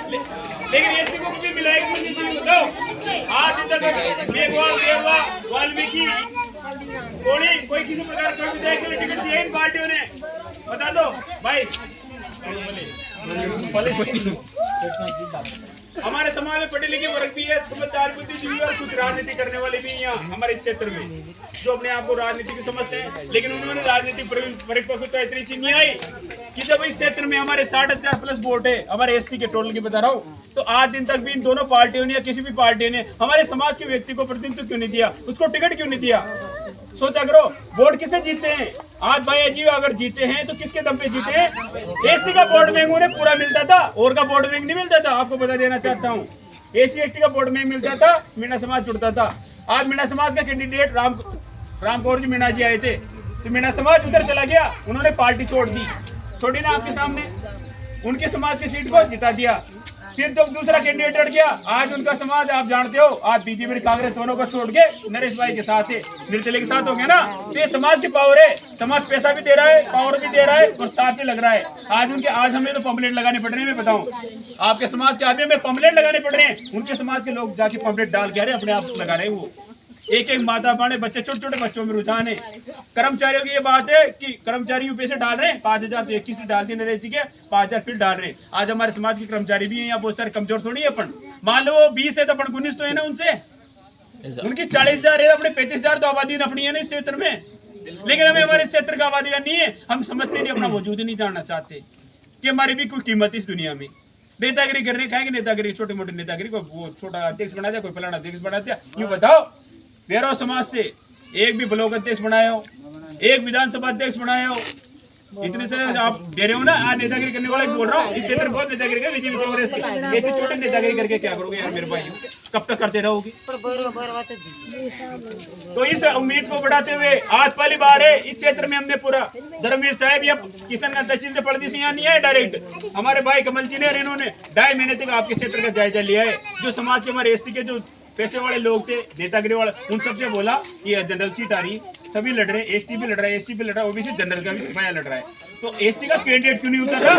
लेकिन एससी को भी मिला एक मुझे चीज बताओ, आज तक मेघवाल, देववा, वाल्मीकि कोई किसी प्रकार कोई विधायक के लिए टिकट दिया इन पार्टियों ने? बता दो भाई। हमारे समाज में पढ़े लिखे वर्ग भी है, समझदार बुद्धिजीवी और कुछ राजनीति करने वाले भी यहाँ हमारे इस क्षेत्र में, जो अपने आप को राजनीति की समझते हैं। लेकिन उन्होंने राजनीतिक परिपक्वता इतनी सी नहीं आई कि जब इस क्षेत्र में हमारे 60,000 प्लस वोट है हमारे एससी के टोटल की बता रहा हूँ, तो आज दिन तक भी इन दोनों पार्टियों ने या किसी भी पार्टी ने हमारे समाज के व्यक्ति को प्रतिनिधित्व क्यों नहीं दिया, उसको टिकट क्यों नहीं दिया? सोचा करो, वोट किसे जीते हैं? आज भाई जी अगर जीते हैं तो किसके दम पे जीते हैं? एससी का वोट बैंक उन्हें पूरा मिलता था, और का वोट बैंक नहीं मिलता था। आपको बता देना चाहता हूँ, एससी एसटी का वोट बैंक मिलता था, मीणा समाज जुड़ता था। आज मीणा समाज का कैंडिडेट राम कौर जी मीणा जी आए थे, तो मीणा समाज उधर चला गया, उन्होंने पार्टी छोड़ दी, छोड़ी ना आपके सामने, उनके समाज की सीट को जिता दिया। फिर तो दूसरा कैंडिडेट अड़ गया, आज उनका समाज आप जानते हो, आज बीजेपी कांग्रेस दोनों को छोड़ के नरेश भाई के साथ है, निर्दलीय के साथ हो गया ना। तो ये समाज की पावर है, समाज पैसा भी दे रहा है, पावर भी दे रहा है और साथ भी लग रहा है। आज हमें तो पंपलेट लगाने पड़ रहे हैं। मैं बताऊं, आपके समाज के आदमी में पंपलेट लगाने पड़ रहे हैं, उनके समाज के लोग जाके पंपलेट डाल के आ रहे अपने आप लगा रहे हैं। वो एक एक माता बड़े बच्चे, छोटे छोटे बच्चों में रुझान है। कर्मचारियों की ये बात है कि कर्मचारियों पैसे डाल रहे हैं, 5,000 तो 21 डाल दिए नरेश जी के, 5,000 फिर डाल रहे हैं। आज हमारे समाज के कर्मचारी भी हैं यहाँ, बहुत सारे कमजोर थोड़ी है अपन, मान लो 20 है तो अपन 19 तो है ना उनसे, उनकी 40,000 है, अपने 35,000 तो आबादी अपनी है ना इस क्षेत्र में। लेकिन हमें हमारे क्षेत्र का आबादी का नहीं है, हम समझते नहीं, अपना वजूद ही नहीं जानना चाहते कि हमारी भी कोई कीमत इस दुनिया में। नेतागिरी करने खाएंगे, नेतागिरी छोटे मोटे नेतागिरी को वो छोटा अध्यक्ष बना दिया, कोई फलाना अध्यक्ष बना दिया। यूँ बताओ, बेरो समाज से एक भी ब्लॉक अध्यक्ष बनाए हो, एक विधानसभा अध्यक्ष बनाए हो, इतने से आप दे रहे हो ना। आज नेतागिरी करने वाला बोल रहा हूँ, इस क्षेत्र में बहुत नेतागिरी कर बीजेपी कांग्रेस की, ऐसी छोटे नेतागिरी करके क्या करोगे यार मेरे भाई, कब तक करते रहोगे? तो इस उम्मीद को बढ़ाते हुए आज पहली बार है इस क्षेत्र में हमने पूरा धर्मवीर साहब या किशनगंज तहसील से पड़दी से यहाँ नहीं आए, डायरेक्ट हमारे भाई कमल जी ने, इन्होंने 2.5 महीने तक आपके क्षेत्र का जायजा लिया है। जो समाज के हमारे एससी के जो पैसे वाले लोग थे, नेतागिरी वाले, उन सबसे बोला कि जनरल सीट आ रही, सभी लड़ रहे हैं, एसटी भी लड़ रहा है, एससी भी लड़ रहा है, ओबीसी जनरल का भी पाया लड़ रहा है। तो एससी का कैंडिडेट क्यों नहीं उतरा?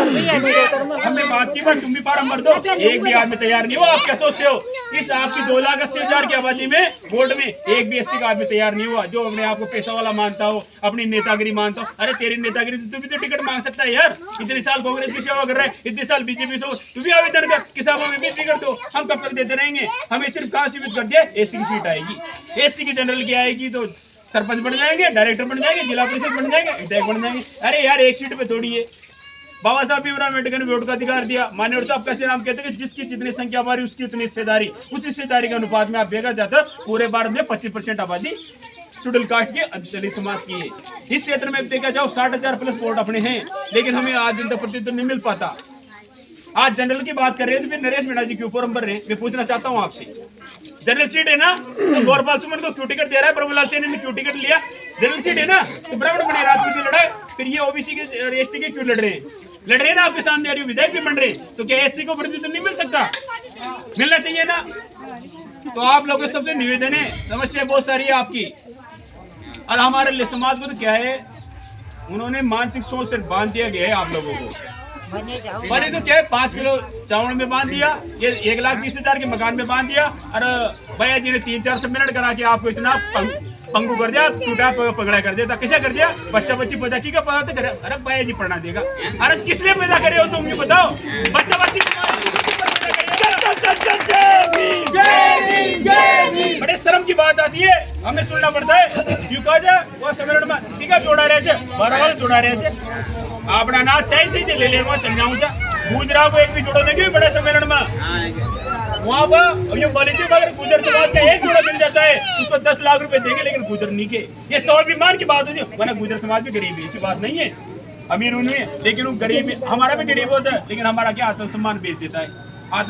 हमने बात की, तुम भी फार्म भर दो, एक भी आदमी तैयार नहीं हुआ। आप क्या सोचते हो, इस आपकी 2,80,000 की आबादी में वोट में एक भी एससी का आदमी तैयार नहीं हुआ, जो अपने आप को पैसा वाला मानता हो, अपनी नेतागिरी मानता हो। अरे तेरी नेतागिरी, तू भी तो टिकट मांग सकता है यार, इतने साल कांग्रेस की सेवा कर रहा है, इतने साल बीजेपी से, तू भी आवेदन कर, किसानों में भी टिकट दो। हम कब तक देते रहेंगे? हमें सिर्फ कहाँ सीमित कर दिया, एससी की सीट आएगी, एससी की जनरल की आएगी तो सरपंच बन जाएंगे, डायरेक्टर बन जाएंगे, जिला परिषद बन जाएंगे, विधायक बन जाएंगे। अरे यार एक सीट पे थोड़ी है। बाबा साहब भीमराव अम्बेडकर ने वोट का अधिकार दिया, मान्यवर साहब कैसे नाम कहते हैं कि जिसकी जितनी संख्या हमारी उसकी उतनी हिस्सेदारी, उस हिस्सेदारी के अनुपात में आप देखा जाता पूरे भारत में 25% आबादी शेड्यूल कास्ट की, दलित समाज की है। इस क्षेत्र में देखा जाओ 60,000 प्लस वोट अपने हैं, लेकिन हमें आज दिन तक प्रतिनिधित्व नहीं मिल पाता। आज जनरल की बात कर रहे हैं तो फिर नरेश मीणा जी के ऊपर हम भर रहे हैं। मैं पूछना चाहता हूँ आपसे, जनरल सीट है ना तो गौरपाल सुमन को क्यों टिकट दे रहा है? प्रभुलाल सेन ने क्यों टिकट लिया? जनरल सीट है ना तो ब्राह्मण बने, राजपूत की लड़ाई, फिर ये ओबीसी के एसटी के क्यों लड़ रहे हैं? लड़ रहे हैं ना आपके सामने, विधायक भी बन रहे हैं, तो क्या एससी को प्रतिनिधित्व नहीं मिल सकता? मिलना चाहिए ना। तो आप लोगों से सबसे निवेदन है, समस्या बहुत सारी है आपकी, और हमारे समाज को तो क्या है, उन्होंने मानसिक सोच से बांध दिया गया है आप लोगों को। बने तो क्या है, 5 किलो चावल में बांध दिया, ये 1,20,000 के मकान में बांध दिया, और भैया जी ने 3-4 सम्मेलन करा के आपको इतना पंगु कर दिया, टूटा पगड़ा कर दिया। कैसे कर दिया? बच्चा बच्ची पैदा की का पता करे? अरे भैया जी पढ़ना देगा। अरे किसने पैदा करे हो तुम, ये बताओ। बच्चा बच्ची बड़े शर्म की बात आती है, हमें सुनना पड़ता है। क्यों कहा जाए वो सम्मेलन में ठीक है जोड़ा रहे थे, 12 जोड़ा रहे थे, अपना नाच चाहिए ले ले चल जाऊँ गुजरात को एक भी जोड़ा देंगे बड़े सम्मेलन में वहाँ पर। ये बोलीजिए अगर गुजर समाज का एक जोड़ा मिल जाता है उसको 10 लाख रुपए देंगे, लेकिन गुजर नहीं के, ये स्वाभिमान की बात होती है। वरना गुजर समाज भी गरीब है, ऐसी बात नहीं है, अमीर उन्हीं है, लेकिन वो गरीब, हमारा भी गरीब होता है, लेकिन हमारा क्या आत्मसम्मान बेच देता है। आत्म